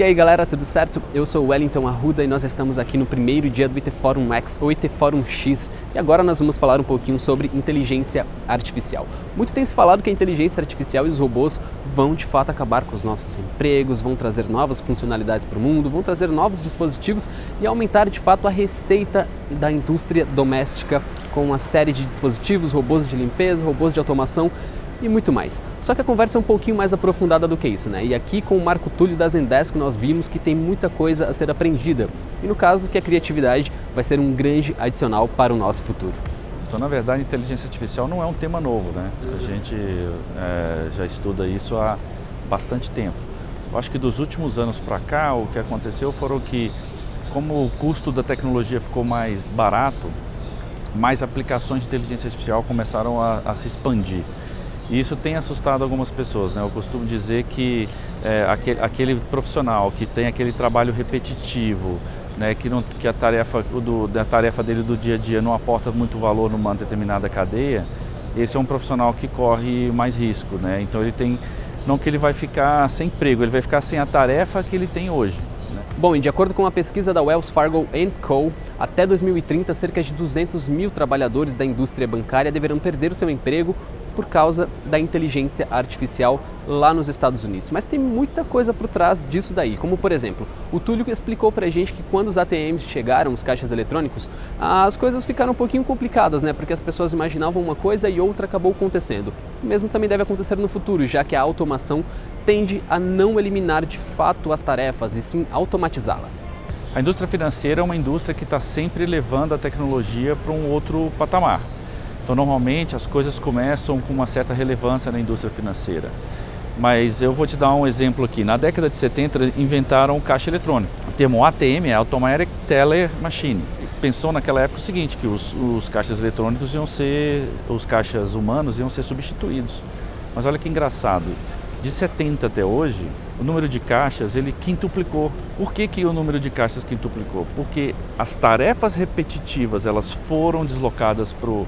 E aí galera, tudo certo? Eu sou o Wellington Arruda e nós estamos aqui no primeiro dia do IT Forum X ou IT Forum X e agora nós vamos falar um pouquinho sobre inteligência artificial. Muito tem se falado que a inteligência artificial e os robôs vão de fato acabar com os nossos empregos, vão trazer novas funcionalidades para o mundo, vão trazer novos dispositivos e aumentar de fato a receita da indústria doméstica com uma série de dispositivos, robôs de limpeza, robôs de automação e muito mais. Só que a conversa é um pouquinho mais aprofundada do que isso, né? E aqui com o Marco Túlio da Zendesk nós vimos que tem muita coisa a ser aprendida. E no caso que a criatividade vai ser um grande adicional para o nosso futuro. Então, na verdade, a inteligência artificial não é um tema novo, né? A gente já estuda isso há bastante tempo. Eu acho que dos últimos anos para cá, o que aconteceu foram que, como o custo da tecnologia ficou mais barato, mais aplicações de inteligência artificial começaram a se expandir. E isso tem assustado algumas pessoas, né? Eu costumo dizer que aquele profissional que tem aquele trabalho repetitivo, né, que a tarefa dele do dia a dia não aporta muito valor numa determinada cadeia, esse é um profissional que corre mais risco, né? Então não que ele vai ficar sem emprego, ele vai ficar sem a tarefa que ele tem hoje. Bom, e de acordo com uma pesquisa da Wells Fargo & Co., até 2030, cerca de 200 mil trabalhadores da indústria bancária deverão perder o seu emprego por causa da inteligência artificial lá nos Estados Unidos. Mas tem muita coisa por trás disso daí, como por exemplo, o Túlio explicou pra gente que quando os ATMs chegaram, os caixas eletrônicos, as coisas ficaram um pouquinho complicadas, né? Porque as pessoas imaginavam uma coisa e outra acabou acontecendo. O mesmo também deve acontecer no futuro, já que a automação tende a não eliminar de fato as tarefas e sim automatizá-las. A indústria financeira é uma indústria que está sempre levando a tecnologia para um outro patamar. Então, normalmente, as coisas começam com uma certa relevância na indústria financeira. Mas eu vou te dar um exemplo aqui. Na década de 70, inventaram o caixa eletrônico. O termo ATM é Automatic Teller Machine. Pensou naquela época o seguinte, que os caixas eletrônicos os caixas humanos iam ser substituídos. Mas olha que engraçado, de 70 até hoje, o número de caixas ele quintuplicou. Por que o número de caixas quintuplicou? Porque as tarefas repetitivas elas foram deslocadas para o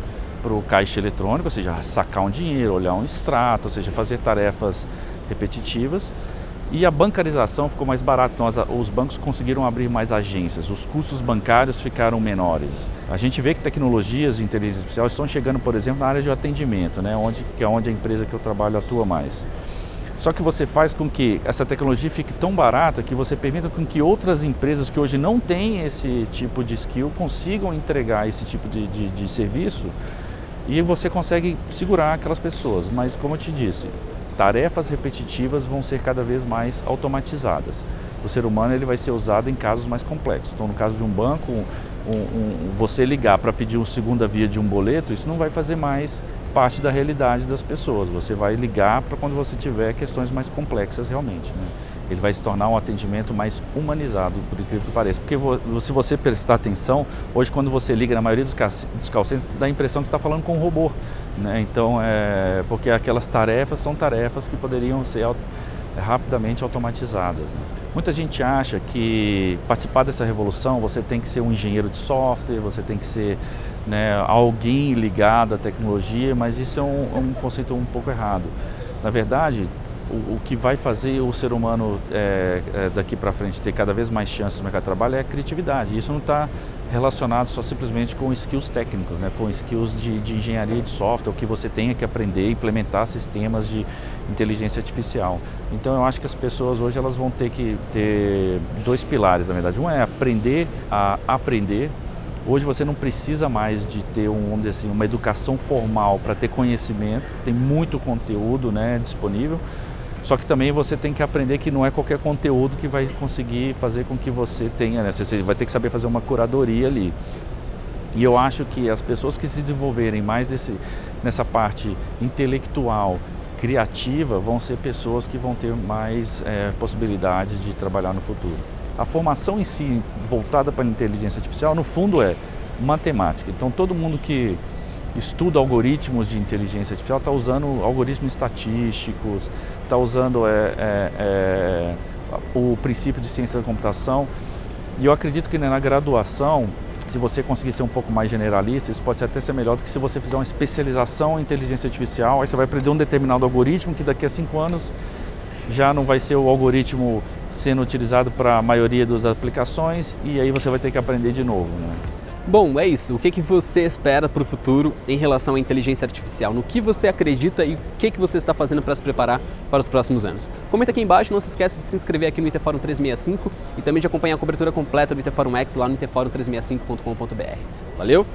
caixa eletrônico, ou seja, sacar um dinheiro, olhar um extrato, ou seja, fazer tarefas repetitivas. E a bancarização ficou mais barata, então os bancos conseguiram abrir mais agências, os custos bancários ficaram menores. A gente vê que tecnologias de inteligência artificial estão chegando, por exemplo, na área de atendimento, né, que é onde a empresa que eu trabalho atua mais. Só que você faz com que essa tecnologia fique tão barata que você permita com que outras empresas que hoje não têm esse tipo de skill consigam entregar esse tipo de serviço e você consegue segurar aquelas pessoas. Mas, como eu te disse, tarefas repetitivas vão ser cada vez mais automatizadas. O ser humano ele vai ser usado em casos mais complexos. Então, no caso de um banco, você ligar para pedir uma segunda via de um boleto, isso não vai fazer mais parte da realidade das pessoas. Você vai ligar para quando você tiver questões mais complexas realmente, né? Ele vai se tornar um atendimento mais humanizado, por incrível que pareça. Porque se você prestar atenção, hoje quando você liga na maioria dos call centers, dá a impressão que você está falando com um robô, né? Então, porque aquelas tarefas são tarefas que poderiam ser rapidamente automatizadas, né? Muita gente acha que participar dessa revolução você tem que ser um engenheiro de software, você tem que ser, né, alguém ligado à tecnologia, mas isso é um conceito um pouco errado. Na verdade, o que vai fazer o ser humano daqui para frente ter cada vez mais chances no mercado de trabalho é a criatividade. Isso não está relacionado só simplesmente com skills técnicos, né? Com skills de engenharia de software, o que você tenha que aprender e implementar sistemas de inteligência artificial. Então eu acho que as pessoas hoje elas vão ter que ter dois pilares, na verdade. Um é aprender a aprender. Hoje você não precisa mais de ter vamos dizer assim, uma educação formal para ter conhecimento, tem muito conteúdo, né, disponível. Só que também você tem que aprender que não é qualquer conteúdo que vai conseguir fazer com que você tenha, né? Você vai ter que saber fazer uma curadoria ali. E eu acho que as pessoas que se desenvolverem mais nessa parte intelectual, criativa, vão ser pessoas que vão ter mais possibilidades de trabalhar no futuro. A formação em si, voltada para a inteligência artificial, no fundo é matemática. Então todo mundo que estuda algoritmos de inteligência artificial está usando algoritmos estatísticos, está usando o princípio de ciência da computação. E eu acredito que na graduação, se você conseguir ser um pouco mais generalista, isso pode até ser melhor do que se você fizer uma especialização em inteligência artificial. Aí você vai aprender um determinado algoritmo que daqui a 5 anos já não vai ser o algoritmo sendo utilizado para a maioria das aplicações e aí você vai ter que aprender de novo, né? Bom, é isso. O que você espera para o futuro em relação à inteligência artificial? No que você acredita e o que você está fazendo para se preparar para os próximos anos? Comenta aqui embaixo, não se esqueça de se inscrever aqui no IT Forum 365 e também de acompanhar a cobertura completa do IT Forum X lá no itforum365.com.br. Valeu!